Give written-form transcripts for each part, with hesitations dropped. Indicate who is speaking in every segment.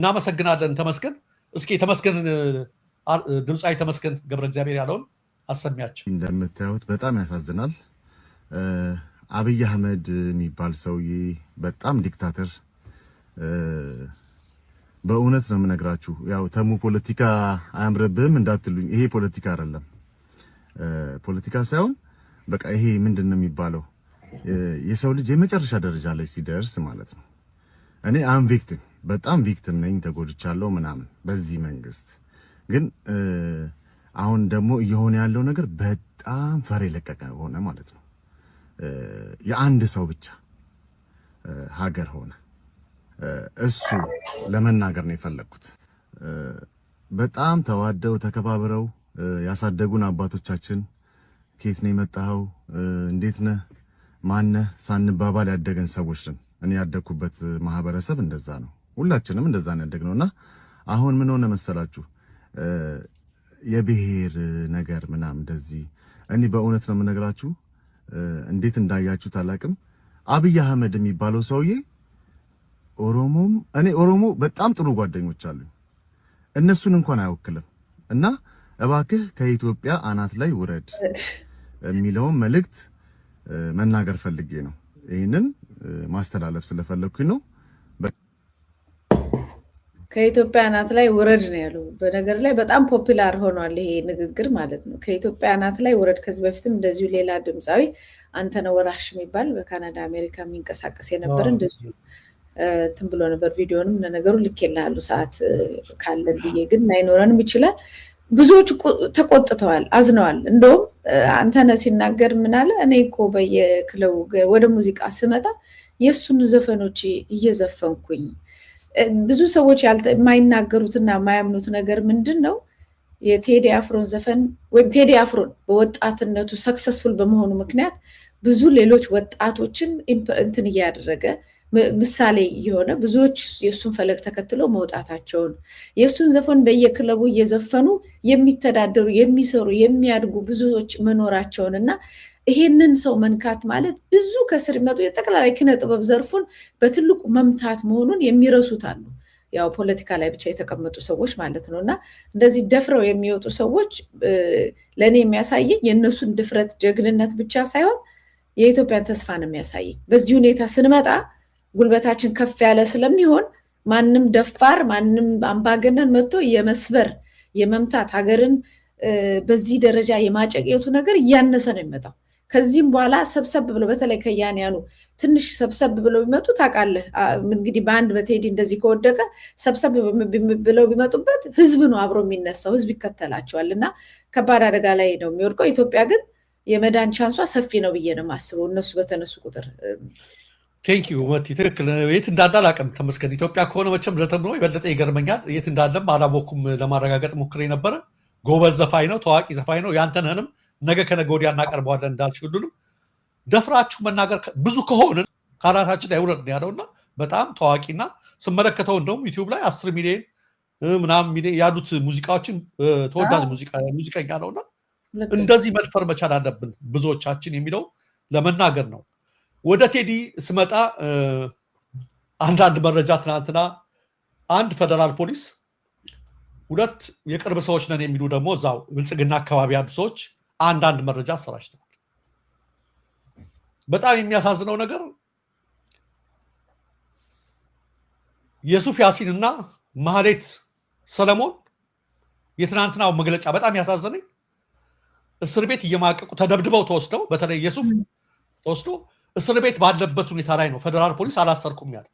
Speaker 1: እናመሰግናለን ተመስገን። እስኪ ተመስገን ድምጻዊ ተመስገን ገብረ እግዚአብሔር ያለውን አሰሚያቸው።
Speaker 2: እንደምታዩት በጣም ያሳዝናል። አብይ አህመድ የሚባል ሰውዬ በጣም ዲክታተር። በእውነት ነው የምነግራችሁ። ያው ተሙ ፖለቲካ አያምርብህም እንዳትሉኝ፣ ይሄ ፖለቲካ አይደለም። ፖለቲካ ሳይሆን በቃ ይሄ ምንድነው የሚባለው የሰው ልጅ የመጨረሻ ደረጃ ላይ ሲደርስ ማለት ነው። እኔ አም ቪክቲም በጣም ቪክቲም ነኝ፣ ተጎድቻለሁ ምናምን በዚህ መንግስት። ግን አሁን ደግሞ እየሆነ ያለው ነገር በጣም ፈር የለቀቀ ሆነ ማለት ነው። የአንድ ሰው ብቻ ሀገር ሆነ። እሱ ለመናገር ነው የፈለኩት። በጣም ተዋደው ተከባብረው ያሳደጉን አባቶቻችን ከየት ነው የመጣኸው፣ እንዴት ነህ፣ ማነህ ሳንባባል ያደገን ሰዎች ነን። እኔ ያደኩበት ማህበረሰብ እንደዛ ነው። ሁላችንም እንደዛ ነው ያደግነውና አሁን ምን ሆነ መሰላችሁ የብሔር ነገር ምናምን እንደዚህ። እኔ በእውነት ነው የምነግራችሁ፣ እንዴት እንዳያችሁት አላቅም። አብይ አህመድ የሚባለው ሰውዬ ኦሮሞም እኔ ኦሮሞ በጣም ጥሩ ጓደኞች አሉኝ፣ እነሱን እንኳን አይወክልም። እና እባክህ ከኢትዮጵያ አናት ላይ ውረድ የሚለውን መልእክት መናገር ፈልጌ ነው። ይሄንን ማስተላለፍ ስለፈለኩኝ ነው።
Speaker 3: ከኢትዮጵያ አናት ላይ ውረድ ነው ያለው። በነገር ላይ በጣም ፖፑላር ሆኗል ይሄ ንግግር ማለት ነው። ከኢትዮጵያ አናት ላይ ውረድ። ከዚህ በፊትም እንደዚሁ ሌላ ድምፃዊ አንተነህ ወራሽ የሚባል በካናዳ አሜሪካ የሚንቀሳቀስ የነበር እንደዚሁ እንትን ብሎ ነበር። ቪዲዮንም ለነገሩ ልኬልሃለሁ ሰዓት ካለን ብዬ፣ ግን ላይኖረንም ይችላል። ብዙዎች ተቆጥተዋል፣ አዝነዋል። እንደውም አንተነህ ሲናገር ምን አለ፣ እኔ እኮ በየክለቡ ወደ ሙዚቃ ስመጣ የእሱን ዘፈኖች እየዘፈንኩኝ ብዙ ሰዎች የማይናገሩትና የማያምኑት ነገር ምንድን ነው? የቴዲ አፍሮን ዘፈን ወይም ቴዲ አፍሮን በወጣትነቱ ሰክሰስፉል በመሆኑ ምክንያት ብዙ ሌሎች ወጣቶችን እንትን እያደረገ ምሳሌ የሆነ ብዙዎች የእሱን ፈለግ ተከትለው መውጣታቸውን የእሱን ዘፈን በየክለቡ እየዘፈኑ የሚተዳደሩ የሚሰሩ የሚያድጉ ብዙዎች መኖራቸውን እና ይሄንን ሰው መንካት ማለት ብዙ ከስር ይመጡ የጠቅላላ ኪነ ጥበብ ዘርፉን በትልቁ መምታት መሆኑን የሚረሱት አሉ። ያው ፖለቲካ ላይ ብቻ የተቀመጡ ሰዎች ማለት ነው። እና እንደዚህ ደፍረው የሚወጡ ሰዎች ለእኔ የሚያሳየኝ የእነሱን ድፍረት ጀግንነት ብቻ ሳይሆን የኢትዮጵያን ተስፋ ነው የሚያሳየኝ። በዚህ ሁኔታ ስንመጣ ጉልበታችን ከፍ ያለ ስለሚሆን ማንም ደፋር ማንም አምባገነን መጥቶ የመስበር የመምታት ሀገርን በዚህ ደረጃ የማጨቅየቱ ነገር እያነሰ ነው የሚመጣው። ከዚህም በኋላ ሰብሰብ ብለው በተለይ ከያንያኑ ትንሽ ሰብሰብ ብለው ቢመጡ ታውቃለህ እንግዲህ በአንድ በቴዲ እንደዚህ ከወደቀ ሰብሰብ ብለው ቢመጡበት ህዝብ ነው አብሮ የሚነሳው፣ ህዝብ ይከተላቸዋል እና ከባድ አደጋ ላይ ነው የሚወድቀው። ኢትዮጵያ ግን የመዳን ቻንሷ ሰፊ ነው ብዬ ነው የማስበው እነሱ በተነሱ ቁጥር።
Speaker 1: ቴንኪዩ መቲ፣ ትክክል። የት እንዳለ አላውቅም ተመስገን። ኢትዮጵያ ከሆነ መቼም ለተምሮ የበለጠ ይገርመኛል። የት እንዳለም አላወኩም፣ ለማረጋገጥ ሞክሬ ነበረ። ጎበዝ ዘፋኝ ነው፣ ታዋቂ ዘፋኝ ነው። ያንተነህንም ነገ ከነገ ወዲያ እናቀርበዋለን እንዳልሽ ሁሉንም ደፍራችሁ መናገር ብዙ ከሆንን ካናታችን ላይ ውረድ ነው ያለውና በጣም ታዋቂና ስመለከተው እንደውም ዩቲዩብ ላይ 10 ሚሊዮን ምናምን ሚሊዮን ያሉት ሙዚቃዎችን ተወዳጅ ሙዚቀኛ ነውና እንደዚህ መድፈር መቻል አለብን ብዙዎቻችን የሚለው ለመናገር ነው። ወደ ቴዲ ስመጣ አንዳንድ መረጃ ትናንትና አንድ ፌደራል ፖሊስ ሁለት የቅርብ ሰዎች ነን የሚሉ ደግሞ እዛው ብልጽግና አካባቢ ያሉ ሰዎች አንዳንድ መረጃ አሰራጭተዋል። በጣም የሚያሳዝነው ነገር የሱፍ ያሲንና ማህሌት ሰለሞን የትናንትናው መግለጫ በጣም ያሳዘነኝ፣ እስር ቤት እየማቀቁ ተደብድበው ተወስደው፣ በተለይ የሱፍ ተወስዶ እስር ቤት ባለበት ሁኔታ ላይ ነው ፌደራል ፖሊስ አላሰርኩም ያለ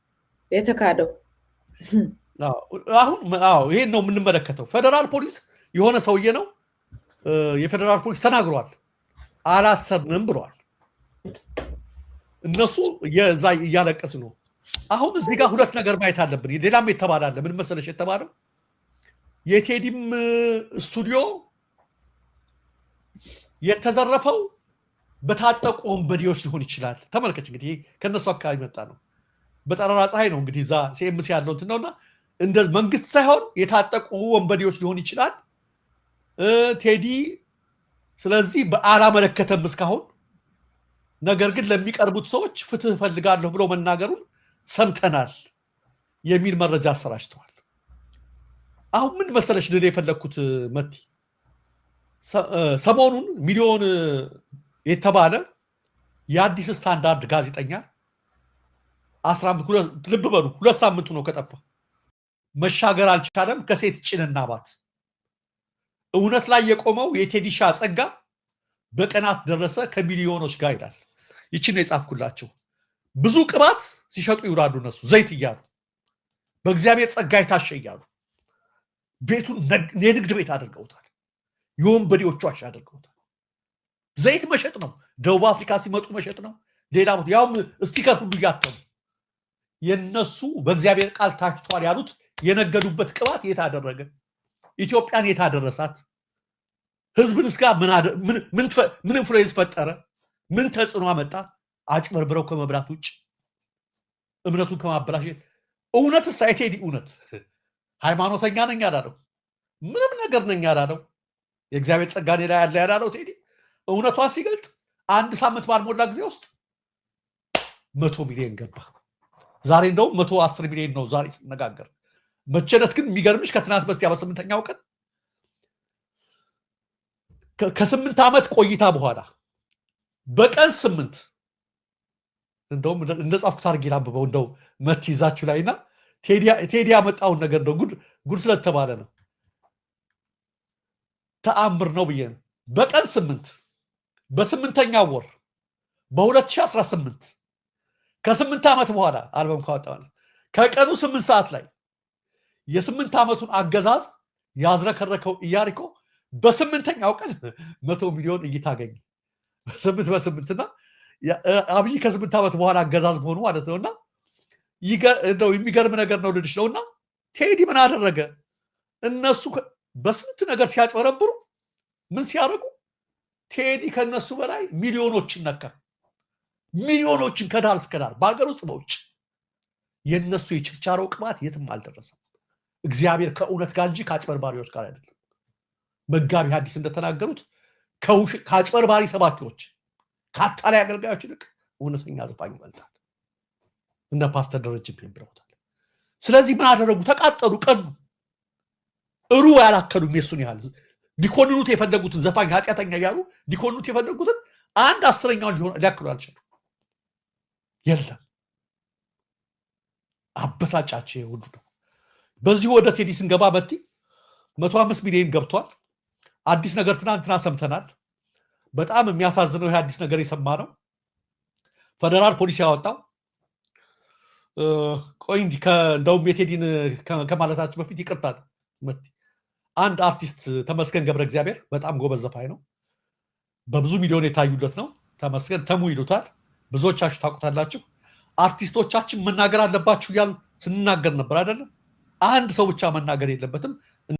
Speaker 3: የተካደው።
Speaker 1: አሁን ይሄን ነው የምንመለከተው። ፌደራል ፖሊስ የሆነ ሰውዬ ነው የፌደራል ፖሊስ ተናግሯል፣ አላሰርንም ብሏል። እነሱ እያለቀሱ ነው። አሁን እዚህ ጋር ሁለት ነገር ማየት አለብን። ሌላም የተባለ አለ። ምን መሰለሽ የተባለው የቴዲም ስቱዲዮ የተዘረፈው በታጠቁ ወንበዴዎች ሊሆን ይችላል። ተመልከች እንግዲህ ከነሱ አካባቢ መጣ ነው። በጠራራ ፀሐይ ነው እንግዲህ እዛ ሲኤምሲ ያለው እንትን ነውና እንደ መንግስት ሳይሆን የታጠቁ ወንበዴዎች ሊሆን ይችላል ቴዲ። ስለዚህ አላመለከተም እስካሁን። ነገር ግን ለሚቀርቡት ሰዎች ፍትህ እፈልጋለሁ ብሎ መናገሩን ሰምተናል የሚል መረጃ አሰራጭተዋል። አሁን ምን መሰለሽ ልል የፈለግኩት መቲ ሰሞኑን ሚሊዮን የተባለ የአዲስ ስታንዳርድ ጋዜጠኛ 15 ልብ በሉ 2 ሳምንቱ ነው ከጠፋ መሻገር አልቻለም ከሴት ጭንና ባት እውነት ላይ የቆመው የቴዲሻ ጸጋ በቀናት ደረሰ ከሚሊዮኖች ጋር ይላል ይቺ ነው የጻፍኩላችሁ ብዙ ቅባት ሲሸጡ ይውራዱ እነሱ ዘይት እያሉ በእግዚአብሔር ጸጋ የታሸ እያሉ ቤቱን የንግድ ቤት አድርገውታል የወንበዴዎቹ ዋሻ አድርገውታል ዘይት መሸጥ ነው ደቡብ አፍሪካ ሲመጡ መሸጥ ነው ሌላ ቦታ ያውም ስቲከር ሁሉ ያተሙ የነሱ በእግዚአብሔር ቃል ታሽቷል ያሉት የነገዱበት ቅባት የታደረገ ኢትዮጵያን የታደረሳት ህዝብን እስጋ ምን ኢንፍሉዌንስ ፈጠረ ምን ተጽዕኖ አመጣ አጭበርብረው ከመብራት ውጭ እምነቱን ከማበላሸት እውነት ሳይቴዲ እውነት ሃይማኖተኛ ነኝ ያላለው ምንም ነገር ነኝ ያላለው የእግዚአብሔር ጸጋኔ ላይ ያለ ያላለው ቴዲ እውነቷን ሲገልጥ አንድ ሳምንት ባልሞላ ጊዜ ውስጥ 100 ሚሊዮን ገባ ዛሬ እንደው 110 ሚሊዮን ነው ዛሬ ስንነጋገር መቸነት ግን የሚገርምሽ ከትናንት በስቲያ በ8ኛው ቀን ከ8 ዓመት ቆይታ በኋላ በቀን 8 እንደውም እንደጻፍኩት አድርጌ ላንብበው እንደው መት ይዛችሁ ላይና ቴዲ ያመጣውን ነገር እንደው ጉድ ስለተባለ ነው ተአምር ነው ብዬ ነው በቀን 8 በ8ኛው ወር በ2018 ከ8 ዓመት በኋላ አልበም ካወጣው ከቀኑ 8 ሰዓት ላይ የ8 ዓመቱን አገዛዝ ያዝረከረከው ኢያሪኮ በ8ኛው ቀን 100 ሚሊዮን እይታ አገኘ በ8 እና አብይ ከ8 ዓመት በኋላ አገዛዝ ሆኖ ማለት ነውና እንደው የሚገርም ነገር ነው ልልሽ ነውና ቴዲ ምን አደረገ እነሱ በስንት ነገር ሲያጭበረብሩ ምን ሲያደርጉ ቴዲ ከነሱ በላይ ሚሊዮኖችን ነካ ሚሊዮኖችን ከዳር እስከ ዳር በአገር ውስጥ በውጭ የነሱ የችርቻሮ ቅባት የትም አልደረሰም እግዚአብሔር ከእውነት ጋር እንጂ ከአጭበርባሪዎች ጋር አይደለም መጋቢ ሐዲስ እንደተናገሩት ከአጭበርባሪ ሰባኪዎች ከአታላይ አገልጋዮች ይልቅ እውነተኛ ዘፋኝ ይበልጣል እነ ፓስተር ደረጀ ብለውታል ስለዚህ ምን አደረጉ ተቃጠሉ ቀኑ እሩ ያላከሉም የሱን ያህል ሊኮንኑት የፈለጉትን ዘፋኝ ኃጢአተኛ ያሉ ሊኮንኑት የፈለጉትን 1/10ኛውን ሊያክሉ አልቻሉ የለም አበሳጫቸው ሁሉ ነው በዚህ ወደ ቴዲ ስንገባ በቲ 105 ሚሊዮን ገብቷል አዲስ ነገር ትናንትና ሰምተናል በጣም የሚያሳዝነው ይሄ አዲስ ነገር የሰማ ነው ፌደራል ፖሊስ ያወጣው ቆይ እንዲ እንደውም የቴዲን ከማለታችን በፊት ይቅርታል መቲ አንድ አርቲስት ተመስገን ገብረ እግዚአብሔር በጣም ጎበዝ ዘፋኝ ነው በብዙ ሚሊዮን የታዩለት ነው ተመስገን ተሙ ይሉታል ብዙዎቻችሁ ታውቁታላችሁ አርቲስቶቻችን መናገር አለባችሁ ያሉ ስንናገር ነበር አይደል አንድ ሰው ብቻ መናገር የለበትም